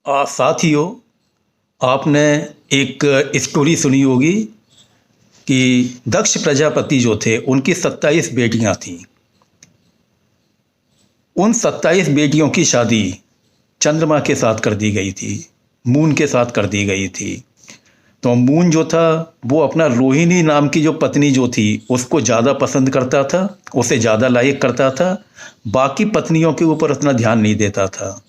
साथियों, आपने एक स्टोरी सुनी होगी कि दक्ष प्रजापति जो थे उनकी 27 बेटियां थीं। उन 27 बेटियों की शादी चंद्रमा के साथ कर दी गई थी, मून के साथ कर दी गई थी। तो मून जो था वो अपना रोहिणी नाम की जो पत्नी जो थी उसको ज़्यादा पसंद करता था, उसे ज़्यादा लाइक करता था, बाकी पत्नियों के ऊपर उतना ध्यान नहीं देता था।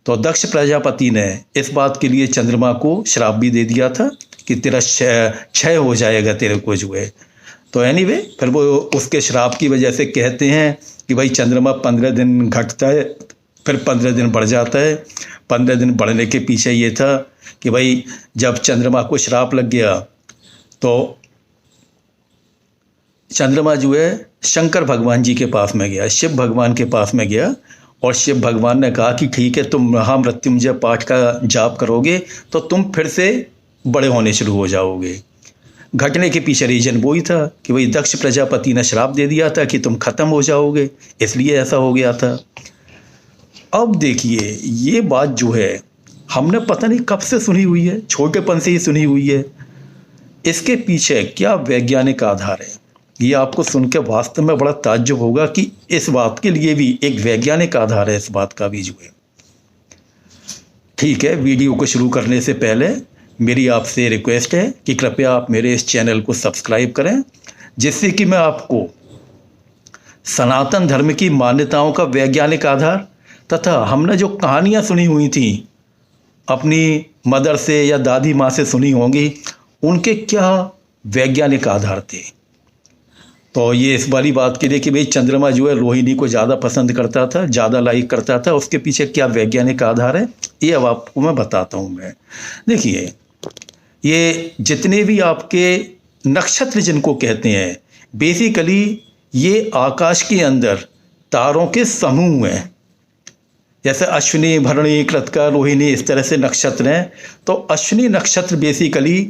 तो दक्ष प्रजापति ने इस बात के लिए चंद्रमा को श्राप भी दे दिया था कि तेरा क्षय हो जाएगा, तेरे को जो है। तो एनीवे फिर वो उसके श्राप की वजह से कहते हैं कि भाई चंद्रमा 15 दिन घटता है, फिर 15 दिन बढ़ जाता है। 15 दिन बढ़ने के पीछे ये था कि भाई जब चंद्रमा को श्राप लग गया तो चंद्रमा जो है शंकर भगवान जी के पास में गया, शिव भगवान के पास में गया, और शिव भगवान ने कहा कि ठीक है, तुम महामृत्युंजय पाठ का जाप करोगे तो तुम फिर से बड़े होने शुरू हो जाओगे। घटने के पीछे रीजन वही था कि भाई दक्ष प्रजापति ने श्राप दे दिया था कि तुम खत्म हो जाओगे, इसलिए ऐसा हो गया था। अब देखिए, ये बात जो है हमने पता नहीं कब से सुनी हुई है, छोटेपन से ही सुनी हुई है। इसके पीछे क्या वैज्ञानिक आधार है, ये आपको सुन के वास्तव में बड़ा ताज्जुब होगा कि इस बात के लिए भी एक वैज्ञानिक आधार है, इस बात का भी जो है। ठीक है, वीडियो को शुरू करने से पहले मेरी आपसे रिक्वेस्ट है कि कृपया आप मेरे इस चैनल को सब्सक्राइब करें, जिससे कि मैं आपको सनातन धर्म की मान्यताओं का वैज्ञानिक आधार तथा हमने जो कहानियाँ सुनी हुई थी अपनी मदर से या दादी माँ से सुनी होंगी, उनके क्या वैज्ञानिक आधार थे। तो ये इस वाली बात के लिए कि भाई चंद्रमा जो है रोहिणी को ज़्यादा पसंद करता था, ज़्यादा लाइक करता था, उसके पीछे क्या वैज्ञानिक आधार है, ये अब आपको मैं बताता हूँ। मैं देखिए, ये जितने भी आपके नक्षत्र जिनको कहते हैं, बेसिकली ये आकाश के अंदर तारों के समूह हैं। जैसे अश्विनी, भरणी, कृतिका, रोहिणी, इस तरह से नक्षत्र हैं। तो अश्विनी नक्षत्र बेसिकली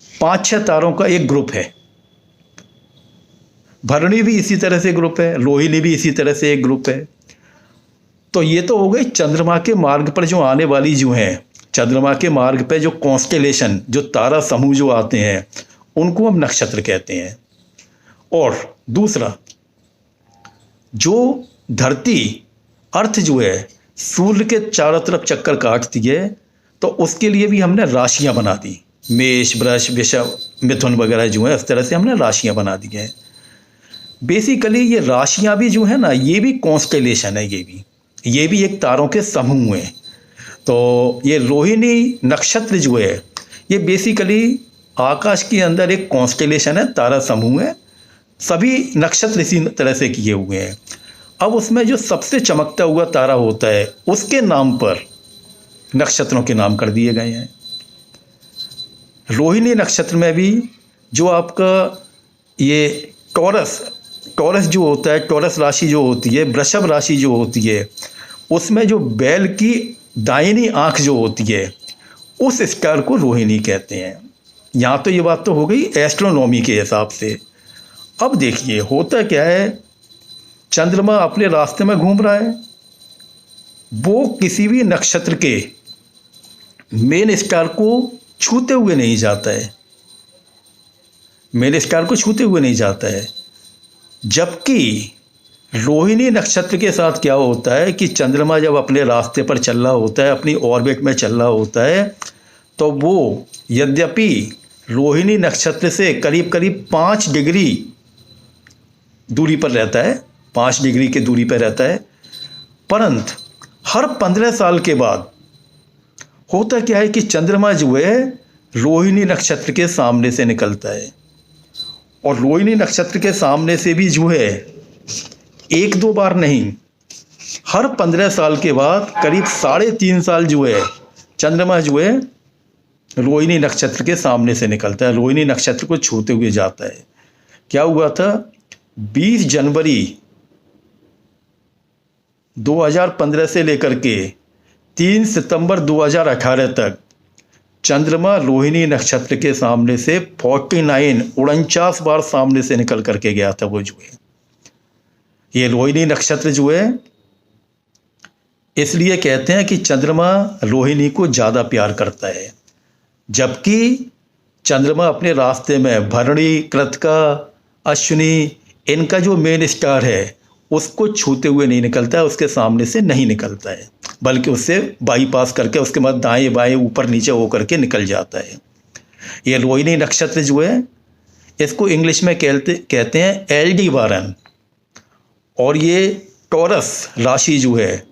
5-6 तारों का एक ग्रुप है, भरणी भी इसी तरह से ग्रुप है, रोहिणी भी इसी तरह से एक ग्रुप है। तो ये तो हो गई चंद्रमा के मार्ग पर जो आने वाली जो हैं, चंद्रमा के मार्ग पे जो कॉन्स्टेलेशन, जो तारा समूह जो आते हैं, उनको हम नक्षत्र कहते हैं। और दूसरा, जो धरती अर्थ जो है सूर्य के चारों तरफ चक्कर काटती है, तो उसके लिए भी हमने राशियां बना दी। मेष, वृष, वृषभ, मिथुन वगैरह जो है, इस तरह से हमने राशियां बना दी हैं। बेसिकली ये राशियां भी जो है ना, ये भी कॉन्स्टेलेशन है, ये भी एक तारों के समूह हैं। तो ये रोहिणी नक्षत्र जो है, ये बेसिकली आकाश के अंदर एक कॉन्स्टेलेशन है, तारा समूह है। सभी नक्षत्र इसी तरह से किए हुए हैं। अब उसमें जो सबसे चमकता हुआ तारा होता है, उसके नाम पर नक्षत्रों के नाम कर दिए गए हैं। रोहिणी नक्षत्र में भी जो आपका ये टॉरस जो होता है, टॉरस राशि जो होती है, वृषभ राशि जो होती है, उसमें जो बैल की दाहिनी आंख जो होती है, उस स्टार को रोहिणी कहते हैं। यहाँ तो ये बात तो हो गई एस्ट्रोनॉमी के हिसाब से। अब देखिए होता क्या है, चंद्रमा अपने रास्ते में घूम रहा है, वो किसी भी नक्षत्र के मेन स्टार को छूते हुए नहीं जाता है, मेन स्टार को छूते हुए नहीं जाता है। जबकि रोहिणी नक्षत्र के साथ क्या होता है कि चंद्रमा जब अपने रास्ते पर चल रहा होता है, अपनी ऑर्बिट में चल रहा होता है, तो वो यद्यपि रोहिणी नक्षत्र से करीब करीब 5 डिग्री दूरी पर रहता है, 5 डिग्री की दूरी पर रहता है, परंतु हर 15 साल के बाद होता क्या है कि चंद्रमा जो है रोहिणी नक्षत्र के सामने से निकलता है। और रोहिणी नक्षत्र के सामने से भी जो है 1-2 बार नहीं, हर 15 साल के बाद करीब 3.5 साल जो है चंद्रमा जो है रोहिणी नक्षत्र के सामने से निकलता है, रोहिणी नक्षत्र को छूते हुए जाता है। क्या हुआ था, 20 जनवरी 2015 से लेकर के 3 सितंबर 2018 तक चंद्रमा रोहिणी नक्षत्र के सामने से 49 बार सामने से निकल करके गया था वो जो है। ये रोहिणी नक्षत्र जो है इसलिए कहते हैं कि चंद्रमा रोहिणी को ज़्यादा प्यार करता है, जबकि चंद्रमा अपने रास्ते में भरणी, कृतिका, अश्विनी, इनका जो मेन स्टार है उसको छूते हुए नहीं निकलता है, उसके सामने से नहीं निकलता है, बल्कि उससे बाईपास करके उसके बाद दाएं बाएं ऊपर नीचे होकर के निकल जाता है। ये रोहिणी नक्षत्र जो है इसको इंग्लिश में कहते हैं एल्डीबारन। और ये टॉरस राशि जो है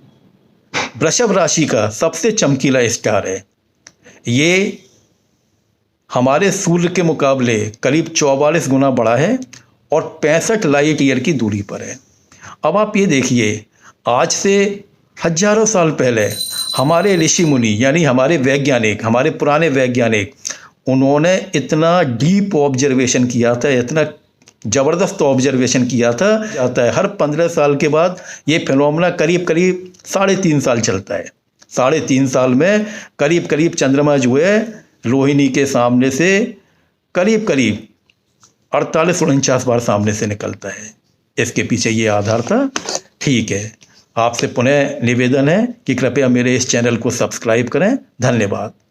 वृषभ राशि का सबसे चमकीला स्टार है। ये हमारे सूर्य के मुकाबले करीब 44 गुना बड़ा है और 65 लाइट ईयर की दूरी पर है। अब आप ये देखिए, आज से हजारों साल पहले हमारे ऋषि मुनि यानी हमारे वैज्ञानिक, हमारे पुराने वैज्ञानिक, उन्होंने इतना डीप ऑब्जर्वेशन किया था, इतना ज़बरदस्त ऑब्जर्वेशन किया था। जाता है हर 15 साल के बाद ये फिनोमेना करीब करीब 3.5 साल चलता है। 3.5 साल में करीब करीब चंद्रमा जो है रोहिणी के सामने से करीब करीब 48-49 बार सामने से निकलता है। इसके पीछे ये आधार था। ठीक है, आपसे पुनः निवेदन है कि कृपया मेरे इस चैनल को सब्सक्राइब करें। धन्यवाद।